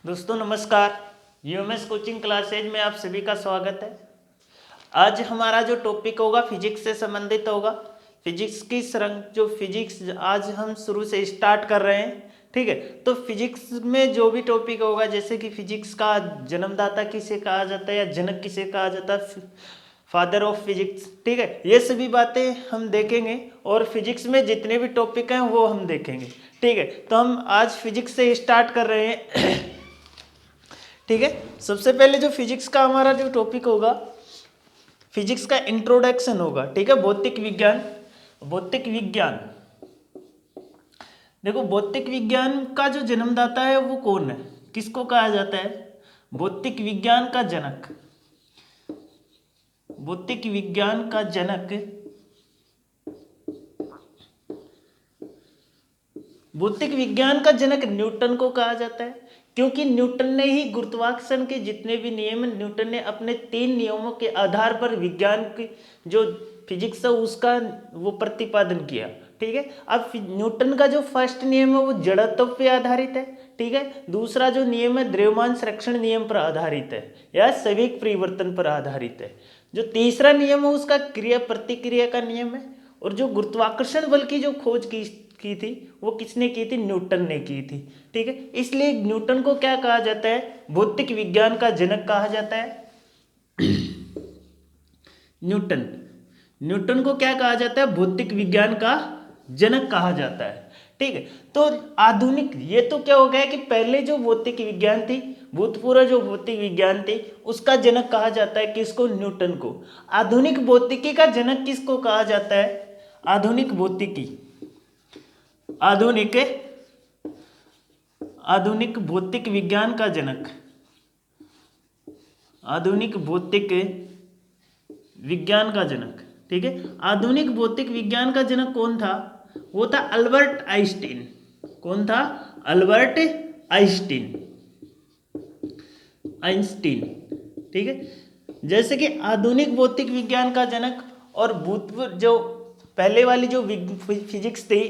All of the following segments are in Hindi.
दोस्तों नमस्कार। यूएमएस कोचिंग क्लासेज में आप सभी का स्वागत है। आज हमारा जो टॉपिक होगा फिजिक्स से संबंधित होगा। फिजिक्स की जो फिजिक्स आज हम शुरू से स्टार्ट कर रहे हैं, ठीक है। तो फिजिक्स में जो भी टॉपिक होगा, जैसे कि फिजिक्स का जन्मदाता किसे कहा जाता है या जनक किसे कहा जाता है, फादर ऑफ फिजिक्स, ठीक है, ये सभी बातें हम देखेंगे। और फिजिक्स में जितने भी टॉपिक हैं वो हम देखेंगे, ठीक है। तो हम आज फिजिक्स से स्टार्ट कर रहे हैं ठीक है। सबसे पहले जो फिजिक्स का हमारा जो टॉपिक होगा, फिजिक्स का इंट्रोडक्शन होगा, ठीक है। भौतिक विज्ञान। भौतिक विज्ञान, देखो भौतिक विज्ञान का जो जन्मदाता है वो कौन है, किसको कहा जाता है? भौतिक विज्ञान का जनक, भौतिक विज्ञान का जनक, भौतिक विज्ञान का जनक न्यूटन को कहा जाता है, क्योंकि न्यूटन ने ही गुरुत्वाकर्षण के जितने भी नियम, न्यूटन ने अपने 3 नियमों के आधार पर विज्ञान की जो फिजिक्स है उसका वो प्रतिपादन किया, ठीक है। अब न्यूटन का जो फर्स्ट नियम है वो जड़त्व पे आधारित है, ठीक है। दूसरा जो नियम है द्रव्यमान संरक्षण नियम पर आधारित है या सवेग परिवर्तन पर आधारित है। जो तीसरा नियम है उसका क्रिया प्रतिक्रिया का नियम है। और जो गुरुत्वाकर्षण बल की जो खोज की थी वो किसने की थी? न्यूटन ने की थी, ठीक है। इसलिए न्यूटन को क्या कहा जाता है? भौतिक विज्ञान का जनक कहा जाता है। न्यूटन, न्यूटन को क्या कहा जाता है? भौतिक विज्ञान का जनक कहा जाता है, ठीक है। तो आधुनिक, ये तो क्या हो गया कि पहले जो भौतिक विज्ञान थी, भूतपूर्व जो भौतिक विज्ञान थी, उसका जनक कहा जाता है किसको? न्यूटन को। आधुनिक भौतिकी का जनक किसको कहा जाता है? आधुनिक भौतिकी, आधुनिक आधुनिक भौतिक विज्ञान का जनक, आधुनिक भौतिक विज्ञान का जनक, ठीक है। आधुनिक भौतिक विज्ञान का जनक कौन था? वो था अल्बर्ट आइंस्टीन। कौन था? अल्बर्ट आइंस्टीन, आइंस्टीन, ठीक है। जैसे कि आधुनिक भौतिक विज्ञान का जनक और भूतपूर्व जो पहले वाली जो फिजिक्स थी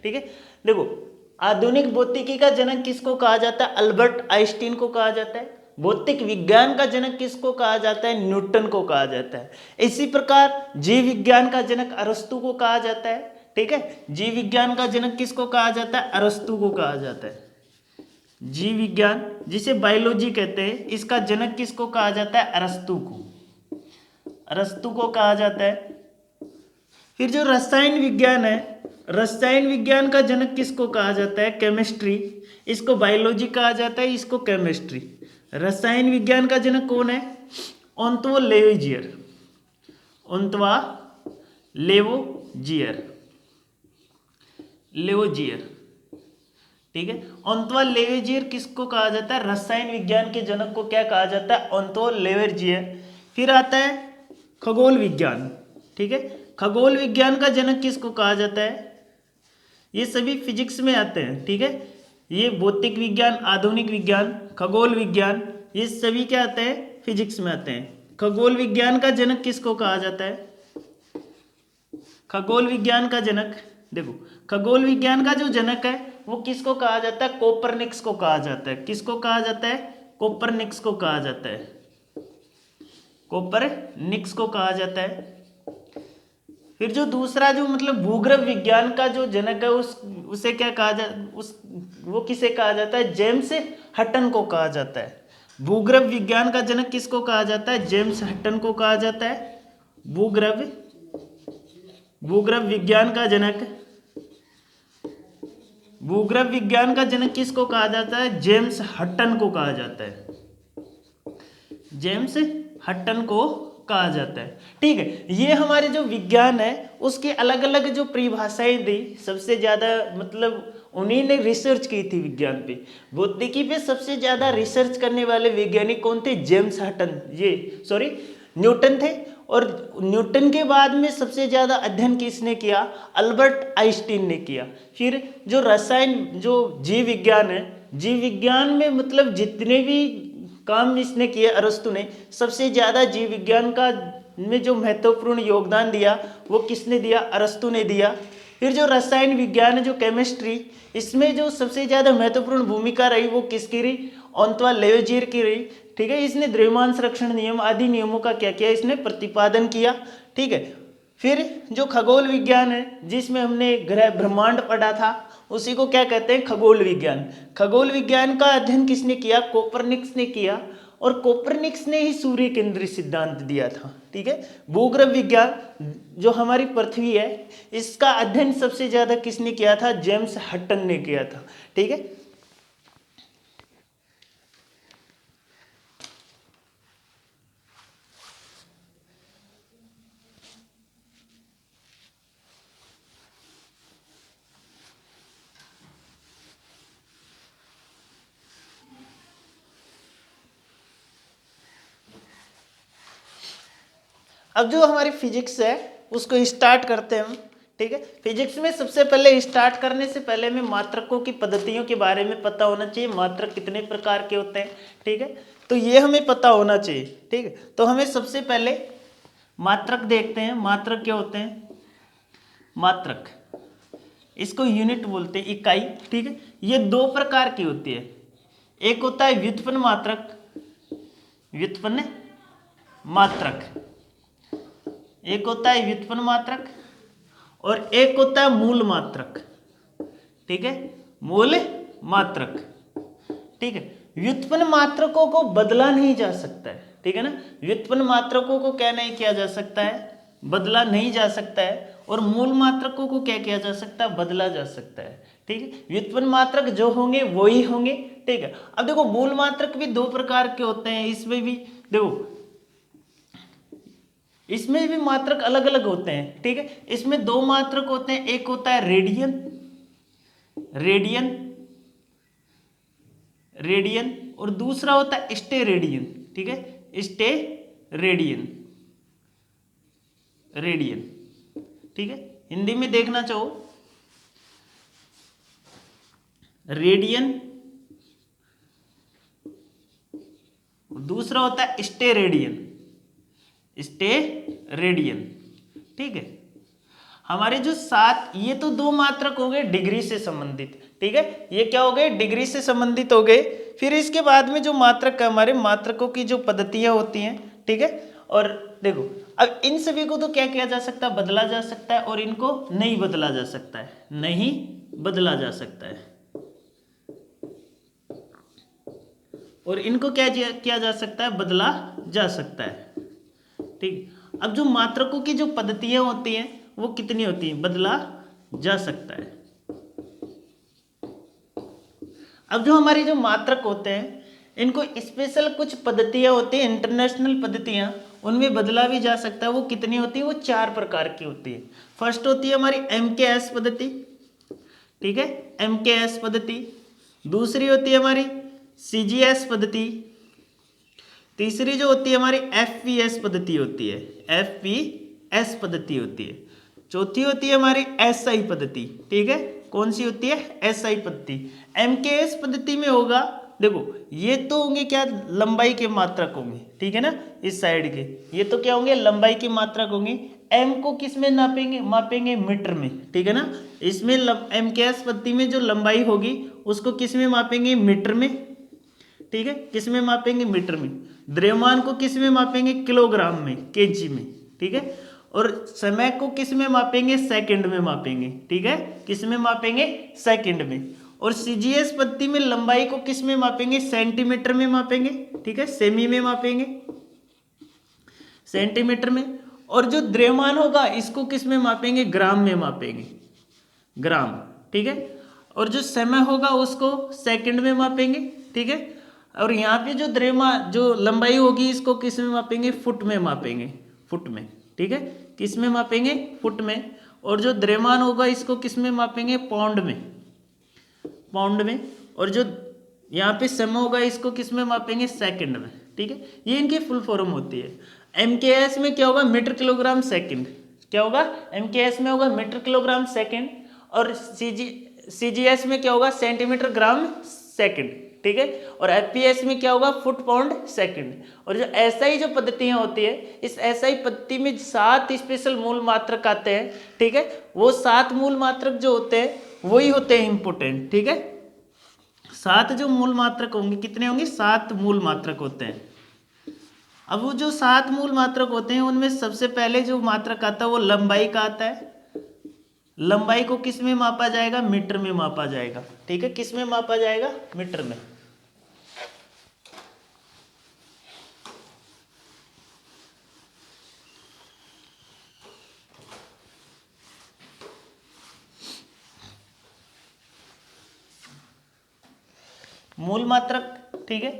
ठीक है। देखो आधुनिक भौतिकी का जनक किसको कहा जाता है? अल्बर्ट आइंस्टीन को कहा जाता है। भौतिक विज्ञान का जनक किसको कहा जाता है? न्यूटन को कहा जाता है। इसी प्रकार जीव विज्ञान का जनक अरस्तु को कहा जाता है, ठीक है। जीव विज्ञान का जनक किसको कहा जाता है? अरस्तु को कहा जाता है। जीव विज्ञान जिसे बायोलॉजी कहते हैं, इसका जनक किसको कहा जाता है? अरस्तु को, अरस्तु को कहा जाता है। फिर जो रसायन विज्ञान है, रसायन विज्ञान का जनक किसको कहा जाता है? केमिस्ट्री। इसको बायोलॉजी कहा जाता है, इसको केमिस्ट्री। रसायन विज्ञान का जनक कौन है? ओंतवो लेविजियर, ओंतवा लेवोजियर, लेवोजियर, ठीक है। ओंतवा लेवेजियर किसको कहा जाता है? रसायन विज्ञान के जनक को क्या कहा जाता है? ओंतवा लेवेजियर। फिर आता है खगोल विज्ञान, ठीक है। खगोल विज्ञान का जनक किसको कहा जाता है? ये सभी फिजिक्स में आते हैं, ठीक है। ये भौतिक विज्ञान, आधुनिक विज्ञान, खगोल विज्ञान, ये सभी क्या आते हैं? फिजिक्स में आते हैं। खगोल विज्ञान का जनक किसको कहा जाता है? खगोल विज्ञान का जनक, देखो खगोल विज्ञान का जो जनक है वो किसको कहा जाता है? कोपरनिक्स को कहा जाता है। किसको कहा जाता है? कोपरनिक्स को कहा जाता है, कोपरनिक्स को कहा जाता है। फिर जो दूसरा जो मतलब भूगर्भ विज्ञान का जो जनक है उसे क्या कहा वो किसे कहा जाता है? जेम्स हटन को कहा जाता है। भूगर्भ विज्ञान का जनक किसको कहा जाता है? जेम्स हटन को कहा जाता है। भूगर्भ, भूगर्भ विज्ञान का जनक, भूगर्भ विज्ञान का जनक किसको कहा जाता है? जेम्स हटन को कहा जाता है, जेम्स हटन को कहा जाता है, ठीक है। ये हमारे जो विज्ञान है उसके अलग अलग जो परिभाषाएं दी, सबसे ज़्यादा मतलब उन्हीं ने रिसर्च की थी विज्ञान पे। भौतिकी पे सबसे ज़्यादा रिसर्च करने वाले वैज्ञानिक कौन थे? जेम्स हटन, न्यूटन थे। और न्यूटन के बाद में सबसे ज़्यादा अध्ययन किसने किया? अल्बर्ट आइंस्टीन ने किया। फिर जो रसायन, जो जीव विज्ञान है, जीव विज्ञान में मतलब जितने भी काम इसने किए अरस्तु ने, सबसे ज़्यादा जीव विज्ञान का में जो महत्वपूर्ण योगदान दिया वो किसने दिया? अरस्तु ने दिया। फिर जो रसायन विज्ञान है, जो केमिस्ट्री, इसमें जो सबसे ज़्यादा महत्वपूर्ण भूमिका रही वो किसकी रही? ऑन्तोइन लेवेजियर की रही। ठीक है, इसने द्रव्यमान संरक्षण नियम आदि नियमों का क्या किया? इसने प्रतिपादन किया। ठीक है, फिर जो खगोल विज्ञान है, जिसमें हमने ग्रह ब्रह्मांड पढ़ा था, उसी को क्या कहते हैं? खगोल विज्ञान। खगोल विज्ञान का अध्ययन किसने किया? कोपरनिकस ने किया, और कोपरनिकस ने ही सूर्य केंद्रित सिद्धांत दिया था। ठीक है, भूग्रह विज्ञान, जो हमारी पृथ्वी है, इसका अध्ययन सबसे ज्यादा किसने किया था? जेम्स हटन ने किया था। ठीक है, अब जो हमारी फिजिक्स है उसको स्टार्ट करते हैं हम। ठीक है, फिजिक्स में सबसे पहले स्टार्ट करने से पहले हमें मात्रकों की पद्धतियों के बारे में पता होना चाहिए। मात्रक कितने प्रकार के होते हैं? ठीक है, तो ये हमें पता होना चाहिए। ठीक है, तो हमें सबसे पहले मात्रक देखते हैं। मात्रक क्या होते हैं? मात्रक, इसको यूनिट बोलते हैं, इकाई। ठीक है, ये दो प्रकार की होती है। एक होता है व्युत्पन्न मात्रक, व्युत्पन्न मात्रक, एक होता है व्युत्पन्न मात्रक, और एक होता है मूल मात्रक। ठीक है, मूल मात्रक। ठीक है, व्युत्पन्न मात्रकों को बदला नहीं जा सकता है। ठीक है ना, व्युत्पन्न मात्रकों को क्या नहीं किया जा सकता है? बदला नहीं जा सकता है। और मूल मात्रकों को क्या किया जा सकता है? बदला जा सकता है। ठीक है, व्युत्पन्न मात्रक जो होंगे वो ही होंगे। ठीक है, अब देखो मूल मात्रक भी दो प्रकार के होते हैं। इसमें भी देखो, इसमें भी मात्रक अलग अलग होते हैं। ठीक है, इसमें दो मात्रक होते हैं। एक होता है रेडियन, रेडियन, रेडियन, और दूसरा होता है स्टेरेडियन। ठीक है, स्टेरेडियन, रेडियन। ठीक है, हिंदी में देखना चाहो, रेडियन, दूसरा होता है स्टेरेडियन, स्टेरेडियन। ठीक है, हमारे जो सात, ये तो दो मात्रक हो गए डिग्री से संबंधित। ठीक है, ये क्या हो गए? डिग्री से संबंधित हो गए। फिर इसके बाद में जो मात्रक है, हमारे मात्रकों की जो पद्धतियां होती हैं। ठीक है, और देखो अब इन सभी को तो क्या किया जा सकता है? बदला जा सकता है, और इनको नहीं बदला जा सकता है, नहीं बदला जा सकता है, और इनको क्या किया जा सकता है? बदला जा सकता है। ठीक, अब जो मात्रकों की जो पद्धतियां होती हैं वो कितनी होती हैं? बदला जा सकता है। अब जो हमारे जो मात्रक होते हैं, इनको स्पेशल कुछ पद्धतियां होती हैं, इंटरनेशनल पद्धतियां, उनमें बदला भी जा सकता है। वो कितनी होती है? वो चार प्रकार की होती है। फर्स्ट होती है हमारी MKS पद्धति। ठीक है, MKS पद्धति। दूसरी होती है हमारी CGS पद्धति। तीसरी जो होती है हमारी FPS पद्धति होती है, FPS पद्धति होती है। चौथी होती है हमारी SI पद्धति। ठीक है, कौन सी होती है? SI पद्धति। MKS पद्धति में होगा, देखो ये तो होंगे क्या? लंबाई के मात्रक होंगे। ठीक है ना, इस साइड के ये तो क्या होंगे? लंबाई के मात्रक होंगे। M को किस में नापेंगे? मापेंगे मीटर में। ठीक है ना, इसमें MKS पद्धति में जो लंबाई होगी उसको किस में मापेंगे? मीटर में। ठीक है, किस में मापेंगे? मीटर में। द्रव्यमान को किस में मापेंगे? किलोग्राम में, केजी में। ठीक है, और समय को किस में मापेंगे? सेकंड में मापेंगे। ठीक है, किस में मापेंगे? सेकंड में। और CGS पद्धति में लंबाई को किस में मापेंगे? सेंटीमीटर में मापेंगे। ठीक है, सेमी में मापेंगे, सेंटीमीटर में। और जो द्रव्यमान होगा इसको किस में मापेंगे? ग्राम में मापेंगे, ग्राम। ठीक है, और जो समय होगा उसको सेकंड में मापेंगे। ठीक है, और यहाँ पे जो द्रव्यमान जो लंबाई होगी इसको किस में मापेंगे? फुट में मापेंगे, फुट में। ठीक है, किस में मापेंगे? फुट में। और जो द्रव्यमान होगा इसको किस में मापेंगे? पाउंड में, पाउंड में। और जो यहाँ पे समय होगा इसको किस में मापेंगे? सेकंड में। ठीक है, ये इनकी फुल फॉर्म होती है। MKS में क्या होगा? Metre kilogram second. क्या होगा? MKS में होगा मीटर किलोग्राम सेकंड। और CGS में क्या होगा? Centimetre gram second. ठीक है। और एफपीएस में क्या होगा, फुट पाउंड सेकंड। और जो एसआई जो पद्धतियां होती है, इस एसआई पद्धति में 7 स्पेशल मूल मात्रक आते हैं, ठीक है। वो 7 मूल मात्रक जो होते हैं वही होते हैं इंपोर्टेंट, ठीक है। 7 जो मूल मात्रक होंगे, कितने होंगे, 7 मूल मात्रक होते हैं। अब वो जो 7 मूल मात्रक होते हैं उनमें सबसे पहले जो मात्रक आता है वो लंबाई का आता है। लंबाई को किस में मापा जाएगा, मीटर में मापा जाएगा, ठीक है। किस में मापा जाएगा, मीटर में। मूल मात्रक, ठीक है।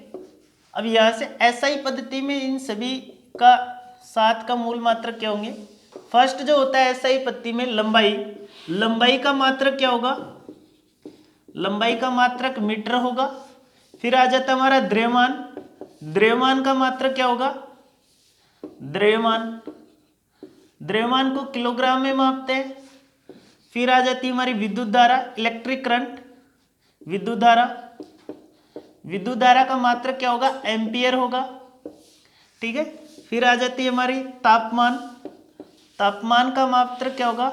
अब यहां से एसआई पद्धति में इन सभी का 7 का मूल मात्रक क्या होंगे। फर्स्ट जो होता है एसआई पद्धति में लंबाई, लंबाई का मात्रक क्या होगा, लंबाई का मात्रक मीटर होगा। फिर आ जाता हमारा द्रव्यमान, द्रव्यमान का मात्रक क्या होगा, द्रव्यमान, द्रव्यमान को किलोग्राम में मापते हैं। फिर आ जाती है हमारी विद्युत धारा, इलेक्ट्रिक करंट, विद्युत धारा, विद्युत धारा का मात्रक क्या होगा, एम्पियर होगा, ठीक है। फिर आ जाती है हमारी तापमान, तापमान का मात्रक क्या होगा,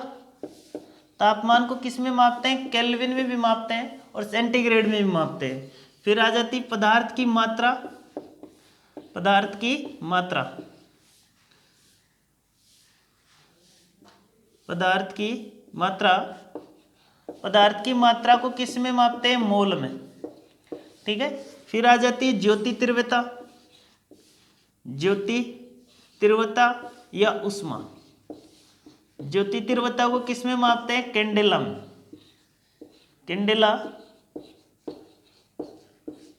तापमान को किस में मापते हैं, केल्विन में भी मापते हैं और सेंटीग्रेड में भी मापते हैं। फिर आ जाती पदार्थ की मात्रा, पदार्थ की मात्रा, पदार्थ की मात्रा, पदार्थ की मात्रा को किस में मापते हैं, मोल में, ठीक है। फिर आ जाती है ज्योति तीव्रता, ज्योति तीव्रता या उष्मा, ज्योति तीव्रता को किस में मापते हैं, कैंडेला में, कैंडेला,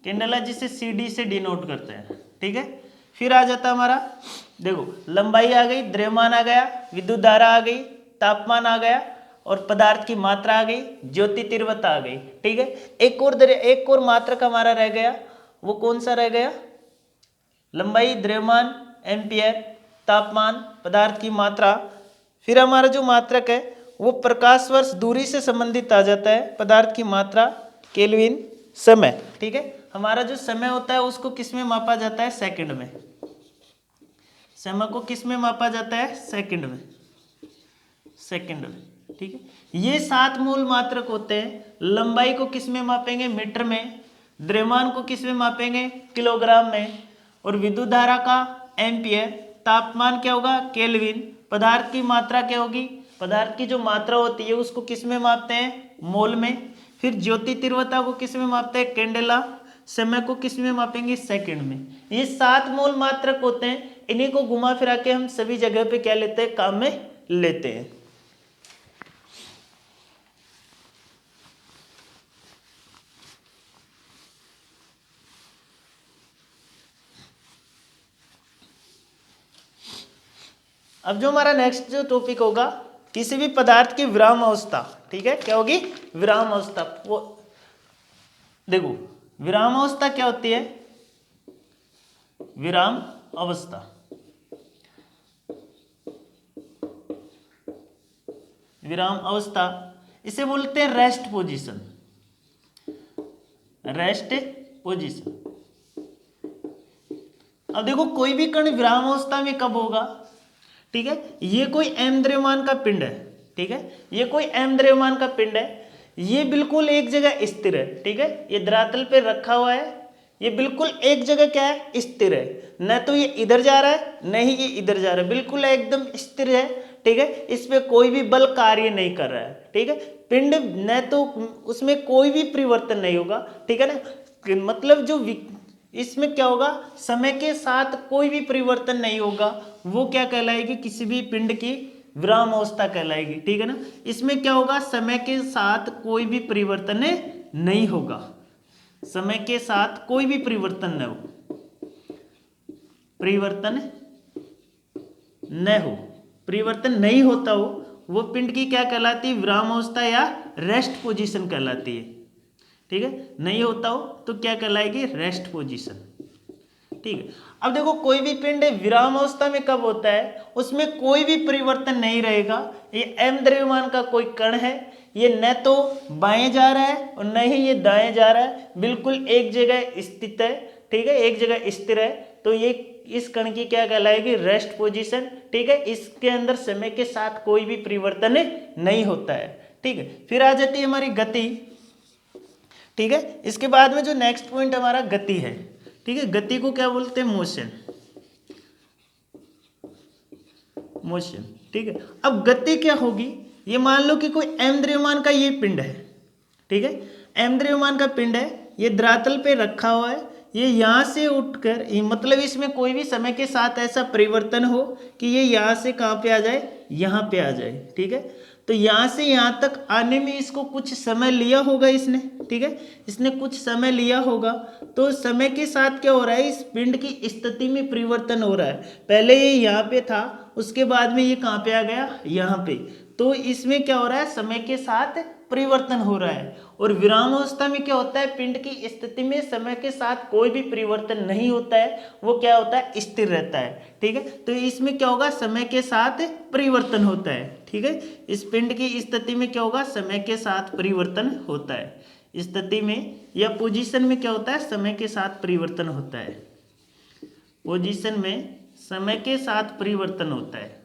कैंडेला जिसे सीडी से डिनोट करते हैं, ठीक है। फिर आ जाता हमारा, देखो लंबाई आ गई, द्रव्यमान आ गया, विद्युत धारा आ गई, तापमान आ गया और पदार्थ की मात्रा आ गई, ज्योति तीव्रता आ गई, ठीक है। एक और मात्रक हमारा रह गया, वो कौन सा रह गया, लंबाई, द्रव्यमान, एम्पियर, तापमान, पदार्थ की मात्रा। फिर हमारा जो मात्रक है वो प्रकाश वर्ष दूरी से संबंधित आ जाता है, पदार्थ की मात्रा, केल्विन, समय, ठीक है। हमारा जो समय होता है उसको किस में मापा जाता है, सेकंड में, समय को किस में मापा जाता है, सेकंड में, सेकंड में, ठीक है। ये 7 मूल मात्रक होते हैं। लंबाई को किस में मापेंगे, मीटर में, द्रव्यमान को किस में मापेंगे, किलोग्राम में, और विद्युत धारा का एम्पियर, तापमान क्या होगा, केल्विन, पदार्थ की मात्रा क्या होगी, पदार्थ की जो मात्रा होती है उसको किस में मापते हैं, मोल में। फिर ज्योति तीव्रता को किस में मापते हैं, कैंडेला, समय को किस में मापेंगे, सेकंड में। ये 7 मूल मात्रक होते हैं, इन्हीं को घुमा फिरा के हम सभी जगह पे क्या लेते हैं, काम में लेते हैं। अब जो हमारा नेक्स्ट जो टॉपिक होगा, किसी भी पदार्थ की विराम अवस्था, ठीक है, क्या होगी, विराम अवस्था। वो देखो विराम अवस्था क्या होती है, विराम अवस्था, विराम अवस्था इसे बोलते हैं रेस्ट पोजीशन, रेस्ट पोजीशन। अब देखो कोई भी कण विराम अवस्था में कब होगा, ठीक है। ये कोई m द्रव्यमान का पिंड है, ठीक है, ये कोई m द्रव्यमान का पिंड है, ये बिल्कुल एक जगह स्थिर है, ठीक है। ये धरातल पे रखा हुआ है, ये बिल्कुल एक जगह क्या है, स्थिर है, न तो ये इधर जा रहा है न ही ये इधर जा रहा है, बिल्कुल एकदम स्थिर है, ठीक है। इस पे कोई भी बल कार्य नहीं कर रहा है, ठीक है। पिंड न तो उसमें कोई भी परिवर्तन नहीं होगा, ठीक है ना। मतलब जो इसमें क्या होगा, समय के साथ कोई भी परिवर्तन नहीं होगा, वो क्या कहलाएगी, किसी भी पिंड की विराम अवस्था कहलाएगी, ठीक है ना। इसमें क्या होगा, समय के साथ कोई भी परिवर्तन नहीं होगा, समय के साथ कोई भी परिवर्तन न हो, परिवर्तन न हो, परिवर्तन नहीं होता हो, वो पिंड की क्या कहलाती है, विराम अवस्था या रेस्ट पोजीशन कहलाती है, ठीक है। नहीं होता हो तो क्या कहलाएगी, रेस्ट पोजीशन, ठीक है। अब देखो कोई भी पिंड विराम अवस्था में कब होता है, उसमें कोई भी परिवर्तन नहीं रहेगा। ये m द्रव्यमान का कोई कण है, ये न तो बाएं जा रहा है और न ही ये दाएं जा रहा है, बिल्कुल एक जगह स्थित है, ठीक है, एक जगह स्थिर है। तो ये इस कण की क्या कहलाएगी, रेस्ट पोजीशन, ठीक है। इसके अंदर समय के साथ कोई भी परिवर्तन नहीं होता है, ठीक है। फिर आ जाती है हमारी गति, ठीक है। इसके बाद में जो नेक्स्ट पॉइंट हमारा गति है, ठीक है। गति को क्या बोलते हैं, मोशन, मोशन, ठीक है। अब गति क्या होगी, ये मान लो कि कोई m द्रव्यमान का ये पिंड है, ठीक है, m द्रव्यमान का पिंड है, ये धरातल पे रखा हुआ है, ये यहाँ से उठकर, मतलब इसमें कोई भी समय के साथ ऐसा परिवर्तन हो कि ये यहाँ से कहाँ पे आ जाए, यहाँ पे आ जाए, ठीक है। तो यहाँ से यहाँ तक आने में इसको कुछ समय लिया होगा इसने, ठीक है, इसने कुछ समय लिया होगा। तो समय के साथ क्या हो रहा है, इस पिंड की स्थिति में परिवर्तन हो रहा है। पहले ये यहाँ पे था, उसके बाद में ये कहाँ पे आ गया, यहाँ पे। तो इसमें क्या हो रहा है, समय के साथ परिवर्तन हो रहा है। और विराम अवस्था में क्या होता है, पिंड की स्थिति में समय के साथ कोई भी परिवर्तन नहीं होता है, वो क्या होता है, स्थिर रहता है, ठीक है। तो इसमें क्या होगा, समय के साथ परिवर्तन होता है, ठीक है। इस पिंड की स्थिति में क्या होगा, समय के साथ परिवर्तन होता है। स्थिति में या पोजीशन में क्या होता है, समय के साथ परिवर्तन होता है। पोजीशन में समय के साथ परिवर्तन होता है,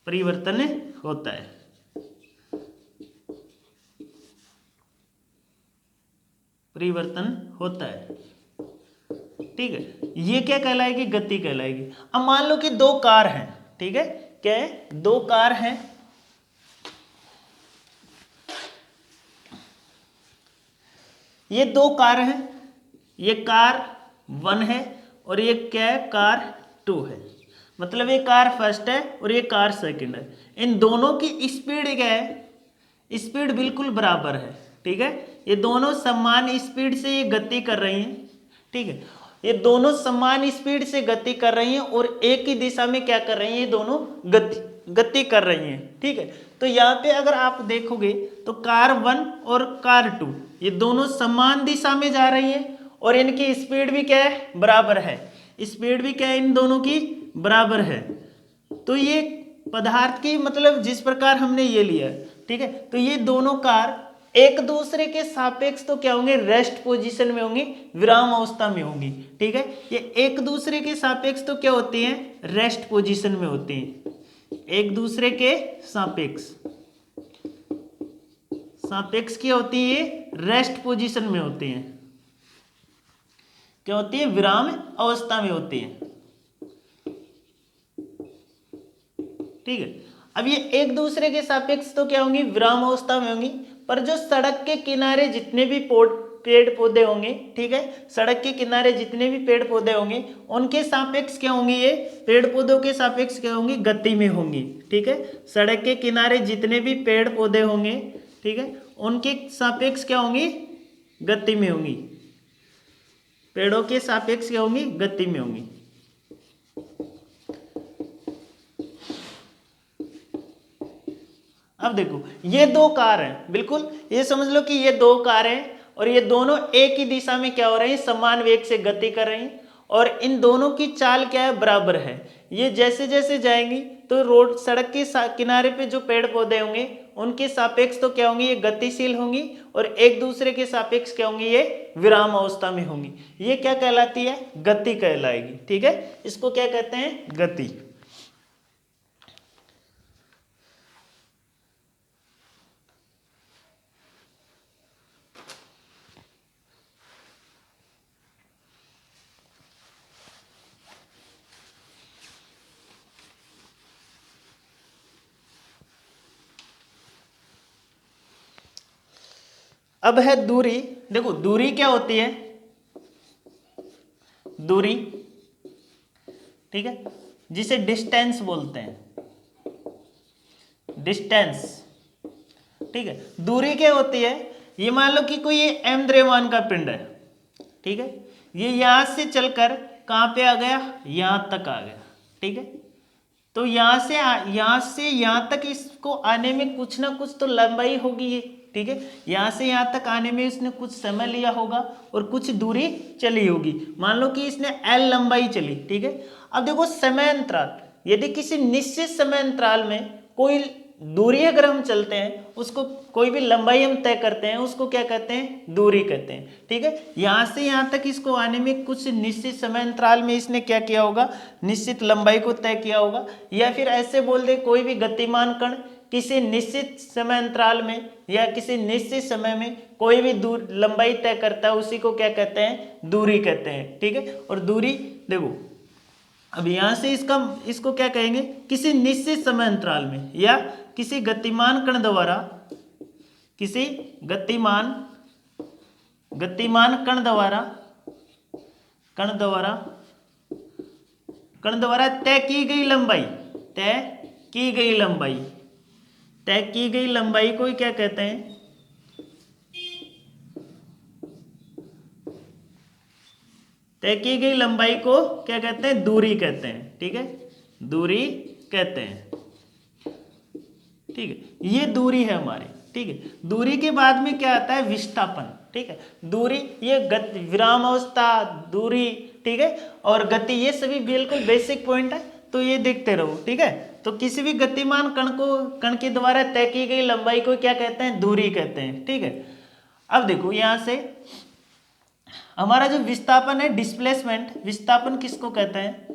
परिवर्तन होता है, परिवर्तन होता है, ठीक है। ये क्या कहलाएगी, गति कहलाएगी। अब मान लो कि दो कार हैं, ठीक है, क्या है, दो कार हैं, ये दो कार हैं, ये कार 1 है और ये क्या है, कार 2 है। मतलब ये कार फर्स्ट है और ये कार सेकंड है। इन दोनों की स्पीड क्या है, स्पीड बिल्कुल बराबर है, ठीक है। ये दोनों समान स्पीड से ये गति कर रही हैं, ठीक है। ये दोनों समान स्पीड से गति कर रही हैं और एक ही दिशा में क्या कर रही हैं, ये दोनों गति कर रही हैं, ठीक है। तो यहाँ पे अगर आप देखोगे तो कार 1 और कार 2 ये दोनों समान दिशा में जा रही हैं और इनकी स्पीड भी क्या है, बराबर है। स्पीड भी क्या है, इन दोनों की बराबर है। तो ये पदार्थ की, मतलब जिस प्रकार हमने ये लिया, ठीक है, तो ये दोनों कार एक दूसरे के सापेक्ष तो क्या होंगे, रेस्ट पोजीशन में होंगी, विराम अवस्था में होंगी, ठीक है। ये एक दूसरे के सापेक्ष तो क्या होती हैं, रेस्ट पोजीशन में होती हैं। एक दूसरे के सापेक्ष, सापेक्ष क्या होती है, ये रेस्ट पोजीशन में होती हैं, क्या होती है, विराम अवस्था में होती हैं, ठीक है। अब ये एक दूसरे के सापेक्ष तो क्या होंगी, विराम अवस्था में होंगी। पर जो सड़क के किनारे जितने भी पेड़ पौधे होंगे, ठीक है, सड़क के किनारे जितने भी पेड़ पौधे होंगे उनके सापेक्ष क्या होंगे, ये पेड़ पौधों के सापेक्ष क्या होंगी, गति में होंगी, ठीक है। सड़क के किनारे जितने भी पेड़ पौधे होंगे, ठीक है, उनके सापेक्ष क्या होंगी, गति में होंगी। पेड़ों के सापेक्ष क्या होंगी, गति में होंगी। अब देखो ये दो कार हैं, बिल्कुल ये समझ लो कि ये दो कार हैं और ये दोनों एक ही दिशा में क्या हो रहे हैं, समान वेग से गति कर रही हैं और इन दोनों की चाल क्या है, बराबर है। ये जैसे जैसे जाएंगी तो रोड, सड़क के किनारे पे जो पेड़ पौधे होंगे उनके सापेक्ष तो क्या होंगी, ये गतिशील होंगी और एक दूसरे के सापेक्ष क्या होंगी, ये विराम अवस्था में होंगी। ये क्या कहलाती है, गति कहलाएगी, ठीक है। इसको क्या कहते हैं, गति। अब है दूरी। देखो दूरी क्या होती है, दूरी, ठीक है, जिसे डिस्टेंस बोलते हैं, डिस्टेंस, ठीक है। दूरी क्या होती है, ये मान लो कि कोई ये m द्रव्यमान का पिंड है, ठीक है, ये यहां से चलकर कहां पे आ गया, यहां तक आ गया, ठीक है। तो यहां से यहां तक इसको आने में कुछ ना कुछ तो लंबाई होगी ये, ठीक है। यहां से यहां तक आने में इसने कुछ समय लिया होगा और कुछ दूरी चली होगी। मान लो कि इसने L लंबाई चली, ठीक है। अब देखो समय अंतराल, यदि किसी निश्चित समय अंतराल में कोई दूरी अगर हम चलते हैं, उसको कोई भी लंबाई हम तय करते हैं, उसको क्या कहते हैं, दूरी कहते हैं। ठीक है, यहाँ से यहाँ तक इसको आने में कुछ निश्चित समय अंतराल में इसने क्या किया होगा, निश्चित लंबाई को तय किया होगा। या फिर ऐसे बोल दे, कोई भी गतिमान कण किसी निश्चित समय अंतराल में या किसी निश्चित समय में कोई भी दूर लंबाई तय करता है, उसी को क्या कहते हैं, दूरी कहते हैं। ठीक है, और दूरी देखो अब यहाँ से इसको क्या कहेंगे, किसी निश्चित समय अंतराल में या किसी गतिमान कण द्वारा, किसी गतिमान कण द्वारा तय की गई लंबाई को क्या कहते हैं, तय की गई लंबाई को क्या कहते हैं, दूरी कहते हैं। ठीक है, दूरी कहते हैं। ठीक है, ये दूरी है हमारी। ठीक है, दूरी के बाद में क्या आता है, विस्थापन। ठीक है, दूरी ये गति, विराम अवस्था, दूरी, ठीक है, और गति, ये सभी बिल्कुल बेसिक पॉइंट है, तो ये देखते रहो। ठीक है, तो किसी भी गतिमान कण के द्वारा तय की गई लंबाई को क्या कहते हैं, दूरी कहते हैं। ठीक है, अब देखो यहाँ से हमारा जो विस्थापन है, डिस्प्लेसमेंट, विस्थापन किसको कहते हैं,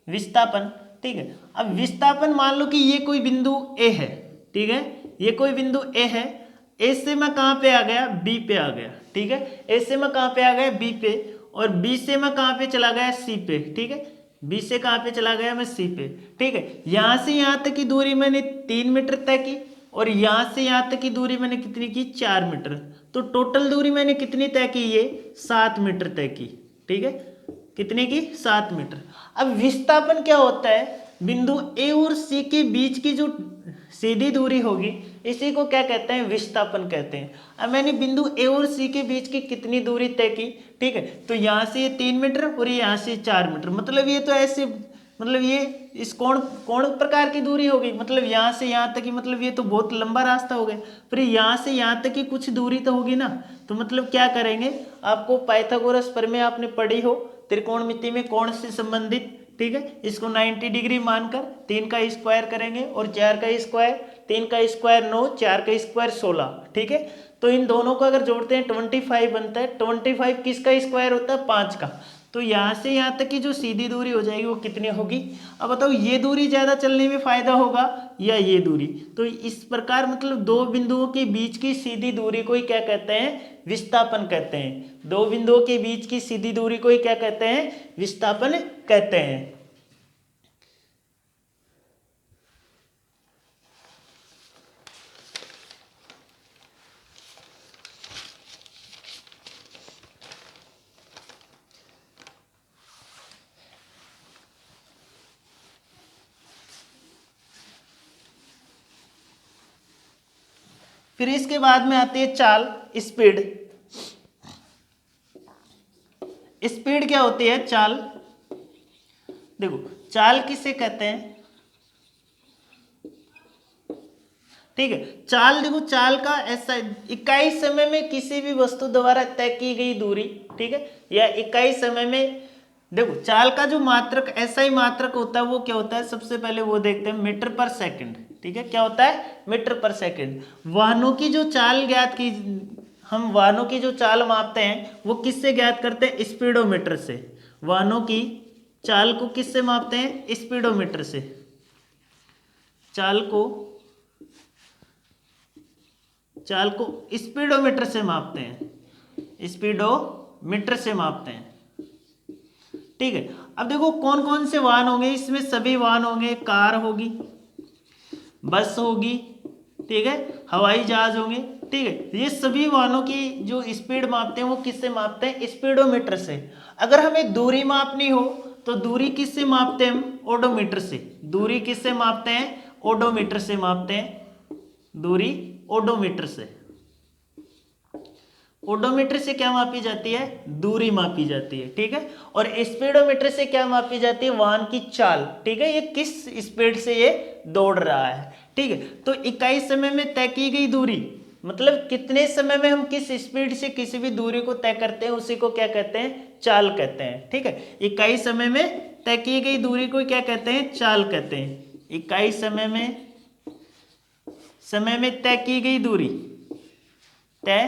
विस्थापन। ठीक है, अब विस्थापन मान लो कि ये कोई बिंदु ए है। ठीक है, ये कोई बिंदु ए है, ए से मैं कहाँ पे आ गया, बी पे आ गया। ठीक है, ए से मैं कहाँ पे आ गया, बी पे, और बी से मैं कहाँ पे चला गया, सी पे। ठीक है, बी से कहाँ पे चला गया, मैं सी पे। ठीक है, यहाँ से यहाँ तक की दूरी मैंने 3 मीटर तय की, और यहाँ से यहाँ तक की दूरी मैंने कितनी की, 4 मीटर। तो टोटल दूरी मैंने कितनी तय की, ये 7 मीटर तय की। ठीक है, कितने की, 7 मीटर। अब विस्थापन क्या होता है, बिंदु ए और सी के बीच की जो सीधी दूरी होगी, इसी को क्या कहते हैं, विस्थापन कहते हैं। अब मैंने बिंदु ए और सी के बीच की कितनी दूरी तय की, ठीक है, तो यहाँ से ये 3 मीटर और यहाँ से 4 मीटर, मतलब ये तो ऐसे, मतलब ये इस कोण प्रकार की दूरी होगी, मतलब यहाँ से यहाँ तक की, मतलब ये तो बहुत लंबा रास्ता हो गया। फिर यहाँ से यहाँ तक की कुछ दूरी तो होगी ना, तो मतलब क्या करेंगे, आपको पाइथागोरस प्रमेय आपने पढ़ी हो, त्रिकोणमिति में कोण से संबंधित। ठीक है, इसको 90 डिग्री मानकर 3 का स्क्वायर करेंगे, और 4 का स्क्वायर, 3 का स्क्वायर 9, 4 का स्क्वायर 16। ठीक है, तो इन दोनों को अगर जोड़ते हैं 25 बनता है। 25 किसका स्क्वायर होता है, 5 का। तो यहाँ से यहाँ तक की जो सीधी दूरी हो जाएगी वो कितनी होगी, अब बताओ, ये दूरी ज़्यादा चलने में फायदा होगा या ये दूरी। तो इस प्रकार मतलब दो बिंदुओं के बीच की सीधी दूरी को ही क्या कहते हैं, विस्थापन कहते हैं। दो बिंदुओं के बीच की सीधी दूरी को ही क्या कहते हैं, विस्थापन कहते हैं। फिर इसके बाद में आती है चाल, स्पीड। स्पीड क्या होती है, चाल। देखो, चाल किसे कहते हैं, ठीक है, चाल, देखो चाल का ऐसा इकाई समय में किसी भी वस्तु द्वारा तय की गई दूरी, ठीक है, या इकाई समय में, देखो चाल का जो मात्रक, ऐसा ही मात्रक होता है, वो क्या होता है, सबसे पहले वो देखते हैं, मीटर पर सेकंड। ठीक है, क्या होता है, मीटर पर सेकंड। वाहनों की जो चाल ज्ञात की, हम वाहनों की जो चाल मापते हैं वो किससे ज्ञात करते हैं, स्पीडोमीटर से। वाहनों की चाल को किससे मापते हैं, स्पीडोमीटर से। चाल को स्पीडोमीटर से मापते हैं, स्पीडोमीटर से मापते हैं। ठीक है, अब देखो कौन कौन से वाहन होंगे, इसमें सभी वाहन होंगे, कार होगी, बस होगी, ठीक है, हवाई जहाज होंगे। ठीक है, ये सभी वाहनों की जो स्पीड मापते हैं वो किससे मापते हैं, स्पीडोमीटर से। अगर हमें दूरी मापनी हो तो दूरी किससे मापते हैं हम, ओडोमीटर से। दूरी किससे मापते हैं, ओडोमीटर से मापते हैं, दूरी ओडोमीटर से। ओडोमीटर से क्या मापी जाती है, दूरी मापी जाती है। ठीक है, और स्पीडोमीटर से क्या मापी जाती है, वाहन की चाल। ठीक है, ये किस स्पीड से ये दौड़ रहा है। ठीक है, तो इकाई समय में तय की गई दूरी, मतलब कितने समय में हम किस स्पीड से किसी भी दूरी को तय करते हैं, उसी को क्या कहते हैं, चाल कहते हैं। ठीक है, इकाई समय में तय की गई दूरी को क्या कहते हैं, चाल कहते हैं। इकाई समय में समय में तय की गई दूरी, तय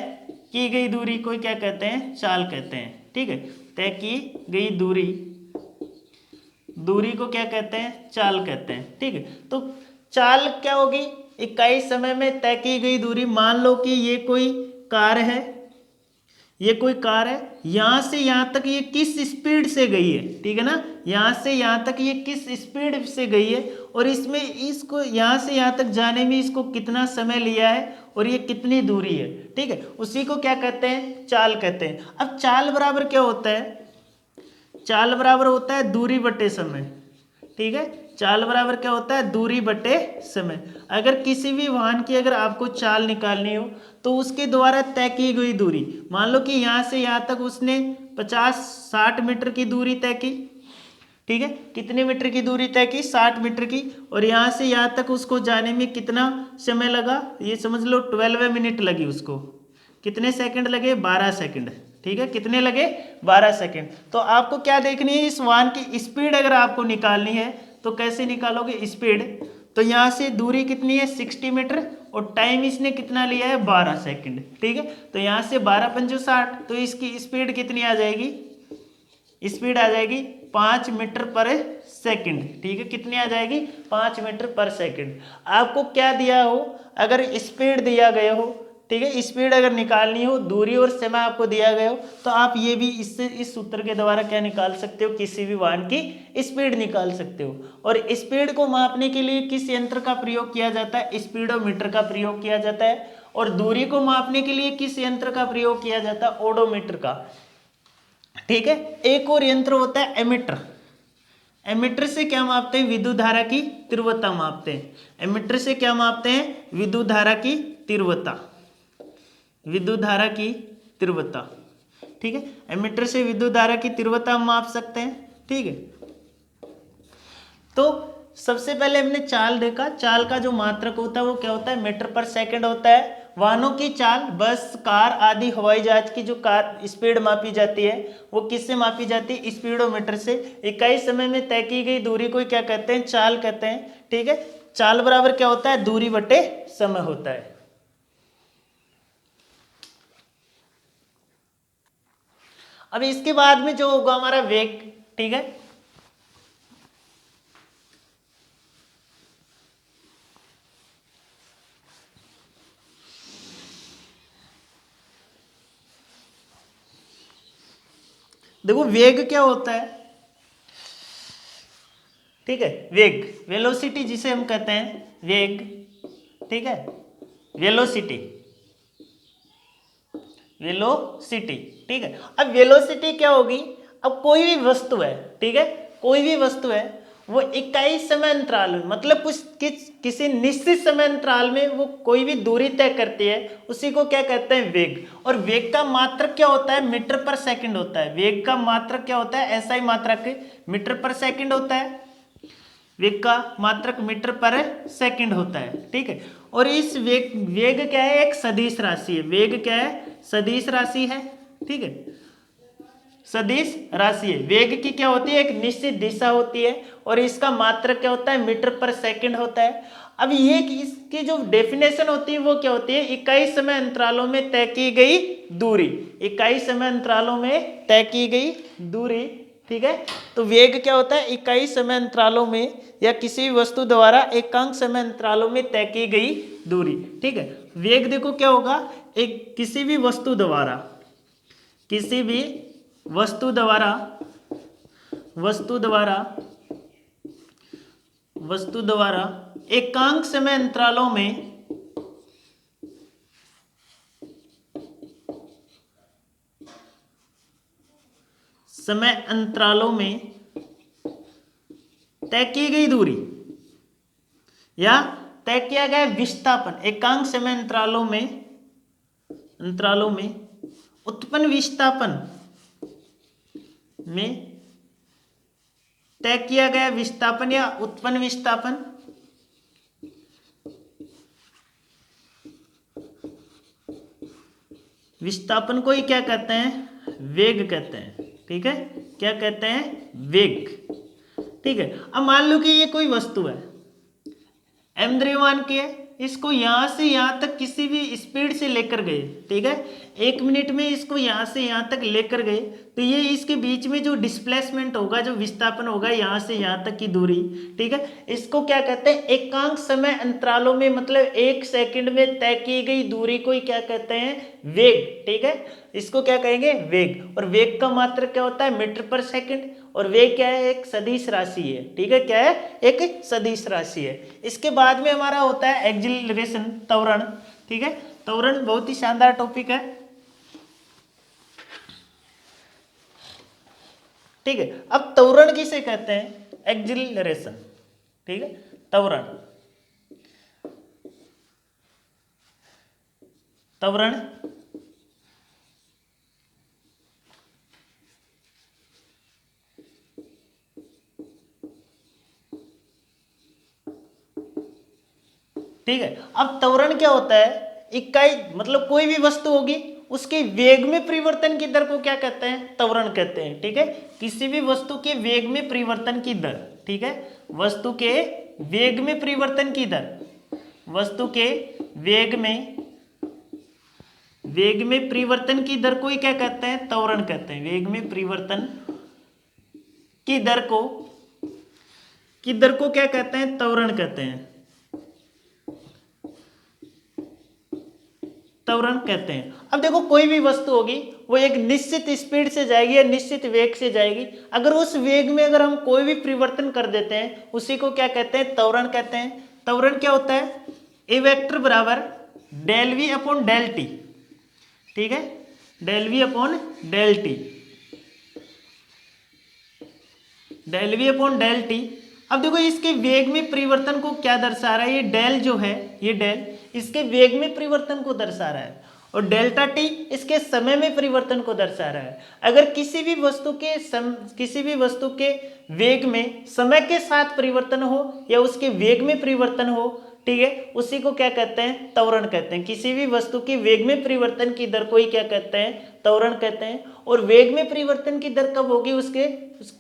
की गई दूरी को क्या कहते हैं, चाल कहते हैं। ठीक है, तय की गई दूरी, दूरी को क्या कहते हैं, चाल कहते हैं। ठीक है, तो चाल क्या होगी, इकाई समय में तय की गई दूरी। मान लो कि ये कोई कार है, ये कोई कार है, यहाँ से यहाँ तक ये किस स्पीड से गई है, ठीक है ना, यहाँ से यहाँ तक ये किस स्पीड से गई है, और इसमें इसको यहाँ से यहाँ तक जाने में इसको कितना समय लिया है, और ये कितनी दूरी है। ठीक है, उसी को क्या कहते हैं, चाल कहते हैं। अब चाल बराबर क्या होता है, चाल बराबर होता है दूरी बटे समय। ठीक है, चाल बराबर क्या होता है, दूरी बटे समय। अगर किसी भी वाहन की अगर आपको चाल निकालनी हो तो उसके द्वारा तय की गई दूरी, मान लो कि यहाँ से यहाँ तक उसने 50-60 मीटर की दूरी तय की। ठीक है, कितने मीटर की दूरी तय की, 60 मीटर की, और यहाँ से यहाँ तक उसको जाने में कितना समय लगा, ये समझ लो 12 मिनट लगी उसको। कितने सेकंड लगे, 12 सेकंड। ठीक है, कितने लगे, 12 सेकंड। तो आपको क्या देखनी है, इस वाहन की स्पीड अगर आपको निकालनी है तो कैसे निकालोगे स्पीड, तो यहाँ से दूरी कितनी है 60 मीटर, और टाइम इसने कितना लिया है 12 सेकंड। ठीक है, तो यहाँ से 12 पंजो 60, तो इसकी स्पीड कितनी आ जाएगी, स्पीड आ जाएगी 5 मीटर पर सेकंड। ठीक है, कितनी आ जाएगी, 5 मीटर पर सेकंड। आपको क्या दिया हो, अगर स्पीड दिया गया हो, ठीक है, स्पीड अगर निकालनी हो, दूरी और समय आपको दिया गया हो, तो आप ये भी इससे इस सूत्र के द्वारा क्या निकाल सकते हो, किसी भी वाहन की स्पीड निकाल सकते हो। और स्पीड को मापने के लिए किस यंत्र का प्रयोग किया जाता है, स्पीडोमीटर का प्रयोग किया जाता है। और दूरी को मापने के लिए किस यंत्र का प्रयोग किया जाता है, ओडोमीटर का। ठीक है, एक और यंत्र होता है एमीटर। एमीटर से क्या मापते हैं, विद्युत धारा की तीव्रता मापते हैं। एमीटर से क्या मापते हैं, विद्युत धारा की तीव्रता, विद्युत धारा की तीव्रता। ठीक है, एमीटर से विद्युत धारा की तीव्रता हम माप सकते हैं। ठीक है, तो सबसे पहले हमने चाल देखा, चाल का जो मात्रक होता है वो क्या होता है, मीटर पर सेकंड होता है। वाहनों की चाल, बस, कार आदि हवाई जहाज की जो कार स्पीड मापी जाती है वो किससे मापी जाती है, स्पीडोमीटर से। इकाई समय में तय की गई दूरी को क्या कहते हैं, चाल कहते हैं। ठीक है, चाल बराबर क्या होता है, दूरी बटे समय होता है। अब इसके बाद में जो होगा हमारा वेग। ठीक है, देखो वेग क्या होता है। ठीक है, वेग, वेलोसिटी जिसे हम कहते हैं वेग। ठीक है, वेलोसिटी, वेलोसिटी। ठीक है, अब वेलोसिटी क्या होगी, अब कोई भी वस्तु है, ठीक है, कोई भी वस्तु है, वो इकाई समय अंतराल में, मतलब किसी निश्चित समय अंतराल में वो कोई भी दूरी तय करती है, उसी को क्या कहते हैं, वेग। और वेग का मात्रक क्या होता है, मीटर पर सेकंड होता है। वेग का मात्रक क्या होता है, ऐसा ही मात्रक मीटर पर सेकंड होता है। वेग का मात्रक मीटर पर सेकंड होता है। ठीक है, और इस वेग क्या है, एक सदिश राशि है। वेग क्या है, सदिश राशि है। ठीक है, सदिश राशि है। वेग की क्या होती है, एक निश्चित दिशा होती है, और इसका मात्रक क्या होता है, मीटर पर सेकंड होता है। अब ये इसकी जो डेफिनेशन होती है वो क्या होती है, इकाई समय अंतरालों में तय की गई दूरी, इकाई समय अंतरालों में तय की गई दूरी। ठीक है, तो वेग क्या होता है, इकाई समय अंतरालों में या किसी भी वस्तु द्वारा एकांक समय अंतरालों में तय की गई दूरी। ठीक है, वेग देखो क्या होगा, एक किसी भी वस्तु द्वारा, किसी भी वस्तु द्वारा, वस्तु द्वारा, वस्तु द्वारा एकांक समय अंतरालों में समय अंतरालों में तय की गई दूरी या तय किया गया विस्थापन, एकांक समय अंतरालों में उत्पन्न विस्थापन में तय किया गया विस्थापन या उत्पन्न विस्थापन, विस्थापन को ही क्या कहते हैं, वेग कहते हैं। ठीक है, क्या कहते हैं, वेग। ठीक है, अब मान लो कि ये कोई वस्तु है, m द्रव्यमान की है, इसको यहाँ से यहाँ तक किसी भी स्पीड से लेकर गए, ठीक है, 1 मिनट में इसको यहाँ से यहाँ तक लेकर गए, तो ये इसके बीच में जो डिस्प्लेसमेंट होगा, जो विस्थापन होगा यहाँ से यहाँ तक की दूरी, ठीक है, इसको क्या कहते हैं, एकांक समय अंतरालों में, मतलब 1 सेकंड में तय की गई दूरी को ही क्या कहते हैं, वेग, ठीक है, इसको क्या कहेंगे, वेग। और वेग का मात्रक क्या होता है, मीटर पर सेकंड। और वेग क्या है, एक सदिश राशि है, ठीक है, क्या है, एक सदिश राशि है। इसके बाद में हमारा होता है एक्सीलरेशन, त्वरण, ठीक है, त्वरण बहुत ही शानदार टॉपिक है, ठीक है। अब त्वरण किसे कहते हैं, एक्सीलरेशन, ठीक है, त्वरण, त्वरण ठीक है। अब त्वरण क्या होता है, इकाई मतलब कोई भी वस्तु होगी उसके वेग में परिवर्तन की दर को क्या कहते हैं, त्वरण कहते हैं, ठीक है। किसी भी वस्तु के वेग में परिवर्तन की दर, ठीक है, वस्तु के वेग में परिवर्तन की दर, वस्तु के वेग में परिवर्तन की दर को ही क्या कहते हैं, त्वरण कहते हैं। वेग में परिवर्तन की दर को क्या कहते हैं, त्वरण कहते हैं, त्वरण कहते हैं। अब देखो कोई भी वस्तु होगी वो एक निश्चित स्पीड से जाएगी या निश्चित वेग से जाएगी, अगर उस वेग में अगर हम कोई भी परिवर्तन कर देते हैं उसी को क्या कहते हैं, त्वरण कहते हैं। त्वरण क्या होता है, ए वेक्टर बराबर del v upon del t, ठीक है, del v upon del t, del v upon del t. अब देखो इसके वेग में परिवर्तन को क्या दर्शा रहा है, ये डेल जो है, ये डेल इसके वेग में परिवर्तन को दर्शा रहा है, और डेल्टा टी इसके समय में परिवर्तन को दर्शा रहा है। अगर किसी भी वस्तु के वेग में समय के साथ परिवर्तन हो या उसके वेग में परिवर्तन हो, ठीक है, उसी को क्या कहते हैं, त्वरण कहते हैं। किसी भी वस्तु के वेग में परिवर्तन की दर को ही क्या कहते हैं, त्वरण कहते हैं। और वेग में परिवर्तन की दर कब होगी, उसके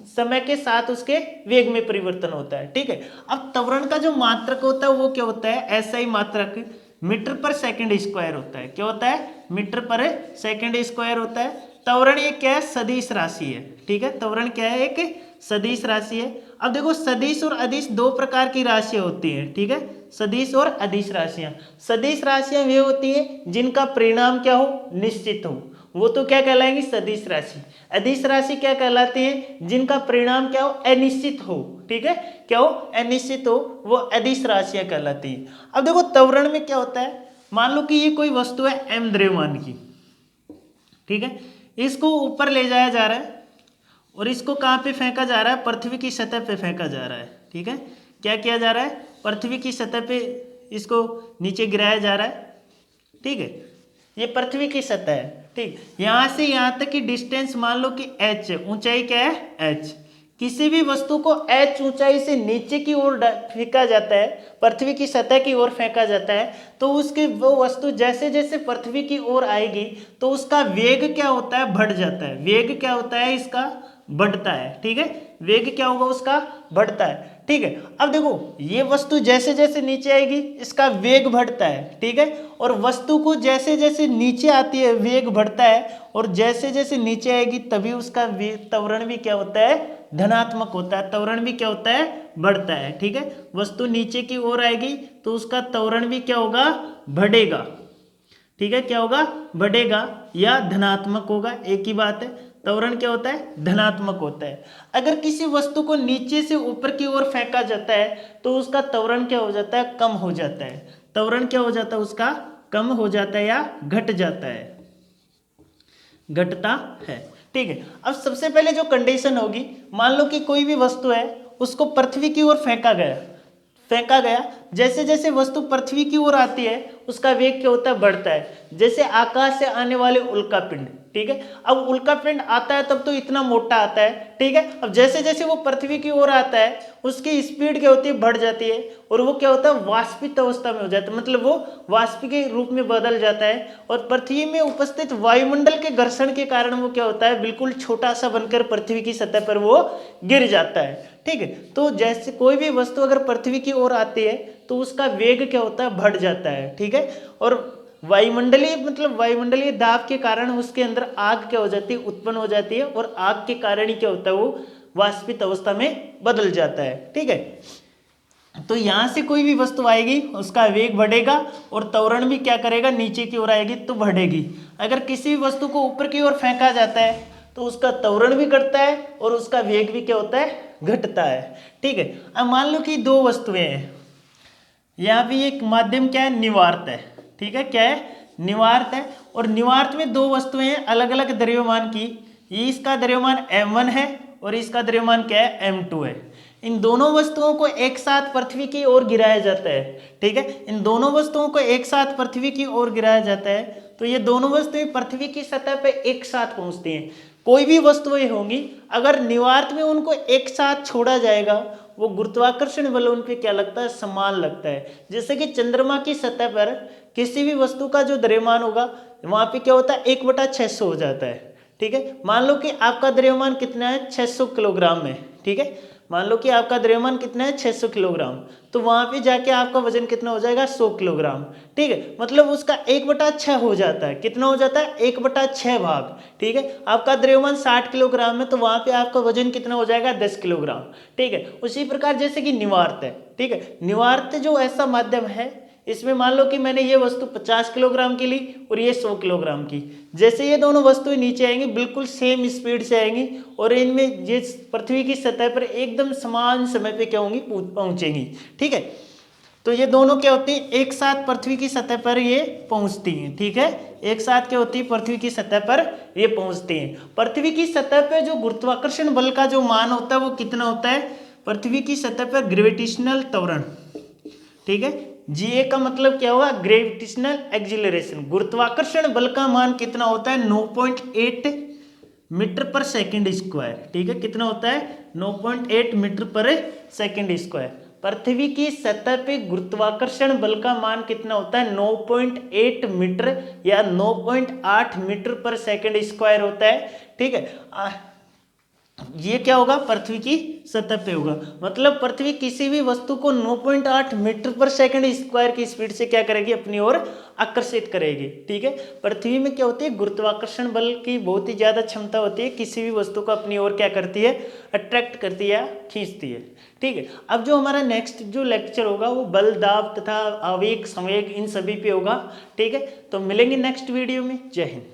समय के साथ उसके वेग में परिवर्तन होता है, ठीक है। अब त्वरण का जो मात्रक होता है वो क्या होता है, ऐसा ही मात्रक मीटर पर सेकंड स्क्वायर होता है। क्या होता है, मीटर पर सेकंड स्क्वायर होता है। त्वरण ये क्या है, सदिश राशि है, ठीक है, त्वरण क्या है, एक सदिश राशि है। अब देखो सदिश और अदिश दो प्रकार की राशियां होती हैं, ठीक है, सदिश और अदिश राशियां। सदिश राशियां वे होती हैं जिनका परिणाम क्या हो, निश्चित हो, वो तो क्या कहलाएंगी, सदिश राशि। अदिश राशि क्या कहलाती है, जिनका परिणाम क्या हो, अनिश्चित हो, ठीक है, क्या हो, अनिश्चित हो, वो अदिश राशियां कहलाती है। अब देखो त्वरण में क्या होता है, मान लो कि ये कोई वस्तु है m द्रव्यमान की, ठीक है, इसको ऊपर ले जाया जा रहा है और इसको कहाँ पे फेंका जा रहा है, पृथ्वी की सतह पे फेंका जा रहा है, ठीक है, क्या किया जा रहा है, पृथ्वी की सतह पे इसको नीचे गिराया जा रहा है, ठीक है, ये पृथ्वी की सतह है, ठीक, यहाँ से यहाँ तक की डिस्टेंस मान लो कि h, ऊंचाई क्या है, h। किसी भी वस्तु को h ऊंचाई से नीचे की ओर फेंका जाता है, पृथ्वी की सतह की ओर फेंका जाता है, तो उसकी वो वस्तु जैसे जैसे पृथ्वी की ओर आएगी तो उसका वेग क्या होता है, बढ़ जाता है। वेग क्या होता है, इसका बढ़ता है, ठीक है, वेग क्या होगा, उसका बढ़ता है, ठीक है। अब देखो ये वस्तु जैसे जैसे नीचे आएगी इसका वेग बढ़ता है, ठीक है, और वस्तु को जैसे जैसे नीचे आती है वेग बढ़ता है, और जैसे जैसे नीचे आएगी तभी उसका त्वरण भी क्या होता है, धनात्मक होता है, त्वरण भी क्या होता है, बढ़ता है, ठीक है। वस्तु नीचे की ओर आएगी तो उसका त्वरण भी क्या होगा, बढ़ेगा, ठीक है, क्या होगा, बढ़ेगा या धनात्मक होगा, एक ही बात है। त्वरण क्या होता है, धनात्मक होता है। अगर किसी वस्तु को नीचे से ऊपर की ओर फेंका जाता है तो उसका त्वरण क्या हो जाता है, कम हो जाता है। त्वरण क्या हो जाता है, उसका कम हो जाता है या घट जाता है, घटता है, ठीक है। अब सबसे पहले जो कंडीशन होगी, मान लो कि कोई भी वस्तु है उसको पृथ्वी की ओर फेंका गया, जैसे जैसे वस्तु पृथ्वी की ओर आती है उसका वेग क्या होता है, बढ़ता है। जैसे आकाश से आने वाले उल्कापिंड, ठीक है। अब उल्का पिंड आता है तब तो इतना मोटा आता है, ठीक है। अब जैसे जैसे वो पृथ्वी की ओर आता है उसकी स्पीड क्या होती है, बढ़ जाती है, और वो क्या होता है, वाष्पित अवस्था में हो जाता है, मतलब वो वाष्प के रूप में बदल जाता है, और पृथ्वी में उपस्थित वायुमंडल के घर्षण के कारण वो क्या होता है, बिल्कुल छोटा सा बनकर पृथ्वी की सतह पर वो गिर जाता है, ठीक है। तो जैसे कोई भी वस्तु अगर पृथ्वी की ओर आती है तो उसका वेग क्या होता है, बढ़ जाता है, ठीक है। और वायुमंडलीय दाब के कारण उसके अंदर आग क्या हो जाती है, उत्पन्न हो जाती है, और आग के कारण ही क्या होता है, वो वाष्पित अवस्था में बदल जाता है, ठीक है। तो यहां से कोई भी वस्तु आएगी उसका वेग बढ़ेगा और त्वरण भी क्या करेगा, नीचे की ओर आएगी तो बढ़ेगी। अगर किसी भी वस्तु को ऊपर की ओर फेंका जाता है तो उसका त्वरण भी घटता है और उसका वेग भी क्या होता है, घटता है, ठीक है। अब मान लो कि दो वस्तुएं हैं, यहाँ पे एक माध्यम क्या है, निवार्त है, ठीक है, क्या है, निवार्त है, और निवार्त में दो वस्तुएं हैं अलग अलग द्रव्यमान की, ये इसका द्रव्यमान m1 है और इसका द्रव्यमान क्या है, m2 है। इन दोनों वस्तुओं को एक साथ पृथ्वी की ओर गिराया जाता है, ठीक है, इन दोनों वस्तुओं को एक साथ पृथ्वी की ओर गिराया जाता है, तो ये दोनों वस्तुएं पृथ्वी की सतह पे एक साथ पहुंचती हैं। कोई भी वस्तुएं होंगी अगर निवार्त में उनको एक साथ छोड़ा जाएगा वो गुरुत्वाकर्षण बल उन पे क्या लगता है, समान लगता है। जैसे कि चंद्रमा की सतह पर किसी भी वस्तु का जो द्रव्यमान होगा वहां पे क्या होता है, 1/600 हो जाता है, ठीक है। मान लो कि आपका द्रव्यमान कितना है, 600 किलोग्राम में, ठीक है, मान लो कि आपका द्रव्यमान कितना है, 600 किलोग्राम, तो वहां पे जाके आपका वजन कितना हो जाएगा, 100 किलोग्राम, ठीक है, मतलब उसका 1/6 हो जाता है, कितना हो जाता है, 1/6 भाग, ठीक है। आपका द्रव्यमान 60 किलोग्राम है तो वहां पे आपका वजन कितना हो जाएगा, 10 किलोग्राम, ठीक है। उसी प्रकार जैसे कि निवार्त है, ठीक है, निवार्त जो ऐसा माध्यम है इसमें मान लो कि मैंने ये वस्तु 50 किलोग्राम की ली और ये 100 किलोग्राम की, जैसे ये दोनों वस्तुएं नीचे आएंगी बिल्कुल सेम स्पीड से आएंगी और इनमें ये पृथ्वी की सतह पर एकदम समान समय पे क्या होंगी, पहुंचेंगी, ठीक है। तो ये दोनों क्या होती है, एक साथ पृथ्वी की सतह पर ये पहुंचती हैं, ठीक है, एक साथ क्या होती है, पृथ्वी की सतह पर ये पहुंचती हैं। पृथ्वी की सतह पर जो गुरुत्वाकर्षण बल का जो मान होता है वो कितना होता है, पृथ्वी की सतह पर ग्रेविटेशनल त्वरण, ठीक है, जीए का मतलब क्या हुआ, ग्रेविटेशनल एक्सिलरेशन, गुरुत्वाकर्षण बल का मान कितना होता है, 9.8 मीटर पर सेकंड स्क्वायर, ठीक है, कितना होता है, 9.8 मीटर पर सेकंड स्क्वायर। पृथ्वी की सतह पे गुरुत्वाकर्षण बल का मान कितना होता है, 9.8 मीटर या 9.8 मीटर पर सेकंड स्क्वायर होता है, ठीक है। ये क्या होगा, पृथ्वी की सतह पे होगा, मतलब पृथ्वी किसी भी वस्तु को 9.8 मीटर पर सेकंड स्क्वायर की स्पीड से क्या करेगी, अपनी ओर आकर्षित करेगी, ठीक है। पृथ्वी में क्या होती है, गुरुत्वाकर्षण बल की बहुत ही ज्यादा क्षमता होती है, किसी भी वस्तु को अपनी ओर क्या करती है, अट्रैक्ट करती है, खींचती है, ठीक है। अब जो हमारा नेक्स्ट जो लेक्चर होगा वो बल, दाब तथा आवेग, संवेग इन सभी पे होगा, ठीक है। तो मिलेंगे नेक्स्ट वीडियो में। जय हिंद।